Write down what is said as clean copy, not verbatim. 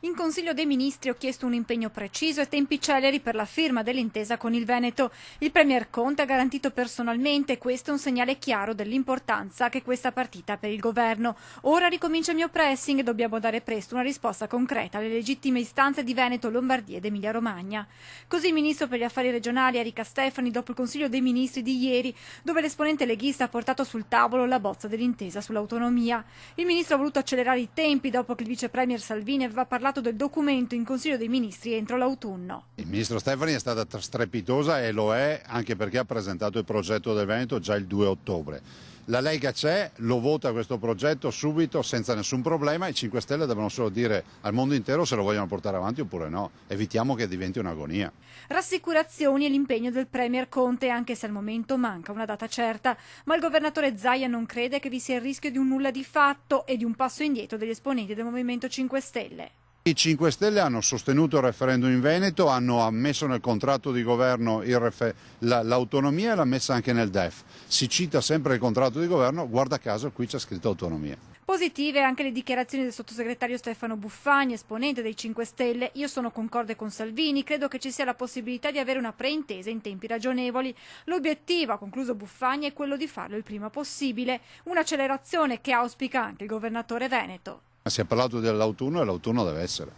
In Consiglio dei Ministri ho chiesto un impegno preciso e tempi celeri per la firma dell'intesa con il Veneto. Il Premier Conte ha garantito personalmente, questo è un segnale chiaro dell'importanza che questa partita ha per il governo. Ora ricomincia il mio pressing e dobbiamo dare presto una risposta concreta alle legittime istanze di Veneto, Lombardia ed Emilia Romagna. Così il Ministro per gli Affari Regionali Erika Stefani dopo il Consiglio dei Ministri di ieri, dove l'esponente leghista ha portato sul tavolo la bozza dell'intesa sull'autonomia. Il Ministro ha voluto accelerare i tempi dopo che il Vice Premier Salvini aveva parlato del documento in Consiglio dei Ministri entro l'autunno. Il Ministro Stefani è stata strepitosa e lo è anche perché ha presentato il progetto del Veneto già il 2 ottobre. La Lega c'è, lo vota questo progetto subito senza nessun problema. I 5 Stelle devono solo dire al mondo intero se lo vogliono portare avanti oppure no. Evitiamo che diventi un'agonia. Rassicurazioni e l'impegno del Premier Conte, anche se al momento manca una data certa. Ma il governatore Zaia non crede che vi sia il rischio di un nulla di fatto e di un passo indietro degli esponenti del Movimento 5 Stelle. I 5 Stelle hanno sostenuto il referendum in Veneto, hanno ammesso nel contratto di governo l'autonomia e l'ha messa anche nel DEF. Si cita sempre il contratto di governo, guarda caso qui c'è scritto autonomia. Positive anche le dichiarazioni del sottosegretario Stefano Buffagni, esponente dei 5 Stelle. Io sono concorde con Salvini, credo che ci sia la possibilità di avere una preintesa in tempi ragionevoli. L'obiettivo, ha concluso Buffagni, è quello di farlo il prima possibile, un'accelerazione che auspica anche il governatore veneto. Si è parlato dell'autunno e l'autunno deve essere.